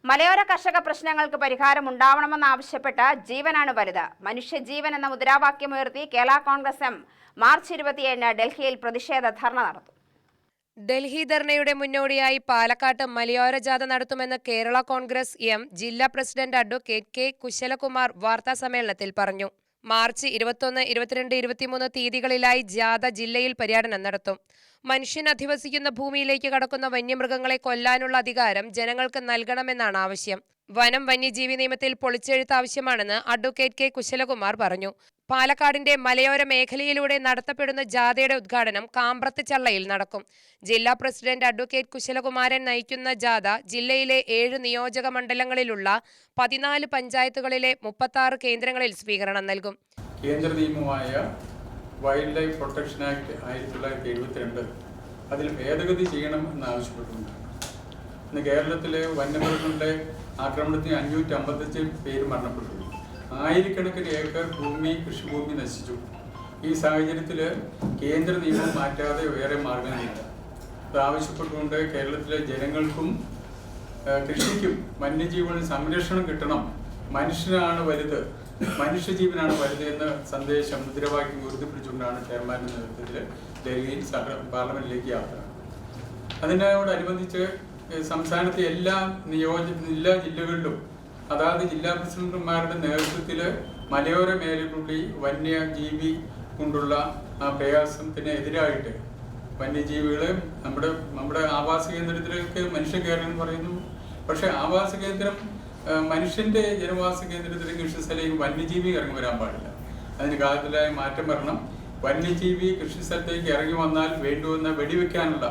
മലയോര കർഷക പ്രശ്നങ്ങൾക്ക് പരിഹാരമുണ്ടാവണമെന്നാവശ്യപ്പെട്ട് ജീവനാണ് വലുത് മനുഷ്യജീവൻ എന്ന മുദ്രാവാക്യമുയർത്തി കേരള കോൺഗ്രസ് എം മാർച്ച് 27 ഡൽഹിയിൽ പ്രതിഷേധ ധർണ നടത്തും. ഡൽഹി ധർണയുടെ മുന്നോടിയായി പാലക്കാട്ട് മലയോര ജാഥ നടത്തുമെന്ന് കേരള കോൺഗ്രസ് എം ജില്ലാ പ്രസിഡന്റ് അഡ്വക്കേറ്റ് കെ കുശലകുമാർ വാർത്താസമ്മേളനത്തിൽ പറഞ്ഞു. മാർച്ച് 21, 22, 23 തീയതികളിലായി ജാഥ ജില്ലയിൽ പര്യടനം നടത്തും. മനുഷ്യൻ അധിവസിക്കുന്ന ഭൂമിയിലേക്ക് കടക്കുന്ന വന്യമൃഗങ്ങളെ കൊല്ലാനുള്ള അധികാരം ജനങ്ങൾക്ക് നൽകണമെന്നാണ് ആവശ്യം. വനം വന്യജീവി നിയമത്തിൽ പൊളിച്ചെഴുത്ത് ആവശ്യമാണെന്ന് അഡ്വക്കേറ്റ് കെ കുശലകുമാർ പറഞ്ഞു. പാലക്കാടിന്റെ മലയോര മേഖലയിലൂടെ നടത്തപ്പെടുന്ന ജാഥയുടെ ഉദ്ഘാടനം കാമ്പ്രത്ത് ചള്ളയിൽ നടക്കും. ജില്ലാ പ്രസിഡന്റ് അഡ്വക്കേറ്റ് കുശലകുമാരൻ നയിക്കുന്ന ജാഥ ജില്ലയിലെ 7 നിയോജക മണ്ഡലങ്ങളിലുള്ള 14 പഞ്ചായത്തുകളിലെ 36 കേന്ദ്രങ്ങളിൽ സ്വീകരണം നൽകും. കേന്ദ്ര നിയമമായ വൈൽഡ് ലൈഫ് പ്രൊട്ടക്ഷൻ ആക്ട് 1972 അതിൽ ഭേദഗതി ചെയ്യണം എന്നാവശ്യപ്പെട്ടുകൊണ്ടാണ് ഇന്ന് കേരളത്തിലെ വന്യമൃഗങ്ങളുടെ ആക്രമണത്തിന് 555 പേര് മരണപ്പെട്ടു. ആയിരക്കണക്കിന് ഏക്കർ ഭൂമി കൃഷിഭൂമി നശിച്ചു. ഈ സാഹചര്യത്തിൽ കേന്ദ്ര നിയമം മാറ്റാതെ വേറെ മാർഗങ്ങളില്ല. അത് ആവശ്യപ്പെട്ടുകൊണ്ട് കേരളത്തിലെ ജനങ്ങൾക്കും കൃഷിക്കും വന്യജീവികളിൽ സംരക്ഷണം കിട്ടണം, മനുഷ്യനാണ് വലുത്, മനുഷ്യജീവനാണ് വലുത് എന്ന സന്ദേശം മുദ്രാവാക്യം ഉയർത്തിപ്പിടിച്ചുകൊണ്ടാണ് ചെയർമാന്റെ നേതൃത്വത്തിൽ ഡൽഹിയിൽ പാർലമെന്റിലേക്ക് യാത്ര. അതിനോടനുബന്ധിച്ച് സംസ്ഥാനത്തെ എല്ലാ ജില്ലകളിലും അതാത് ജില്ലാ പ്രസിഡന്റുമാരുടെ നേതൃത്വത്തിൽ മലയോര മേഖലകളിൽ വന്യജീവി കൊണ്ടുള്ള ആ പ്രയാസത്തിന് എതിരായിട്ട് വന്യജീവികളെ നമ്മുടെ ആവാസ കേന്ദ്രത്തിലേക്ക് മനുഷ്യ കയറണം എന്ന് പറയുന്നു. പക്ഷെ ആവാസ കേന്ദ്രം മനുഷ്യന്റെ ജനവാസ കേന്ദ്രത്തിലേക്ക് കൃഷിസ്ഥലത്തേക്ക് വന്യജീവി ഇറങ്ങി വരാൻ പാടില്ല. അതിന് കാലത്തിലായ മാറ്റം വരണം. വന്യജീവി കൃഷിസ്ഥലത്തേക്ക് ഇറങ്ങി വന്നാൽ വേണ്ടുവന്ന വെടിവെക്കാനുള്ള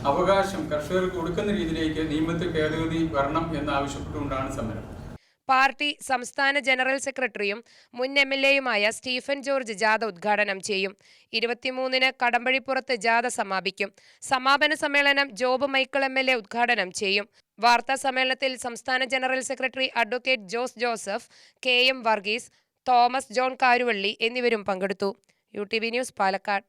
അവകാശം കർഷകർക്ക് കൊടുക്കുന്ന രീതിയിലേക്ക് നിയമത്തിൽ ഭേദഗതി വരണം എന്നാവശ്യപ്പെട്ടുകൊണ്ടാണ് സമരം. പാർട്ടി സംസ്ഥാന ജനറൽ സെക്രട്ടറിയും മുൻ MLAയുമായ സ്റ്റീഫൻ ജോർജ് ജാഥ ഉദ്ഘാടനം ചെയ്യും. 23-ന് കടമ്പഴിപ്പുറത്ത് ജാഥ സമാപിക്കും. സമാപന സമ്മേളനം ജോബ് മൈക്കിൾ MLA ഉദ്ഘാടനം ചെയ്യും. വാർത്താ സമ്മേളനത്തിൽ സംസ്ഥാന general secretary advocate Jose Joseph, KM Varghese, Thomas John Karuvally എന്നിവരും പങ്കെടുത്തു. UTV news, Palakkad.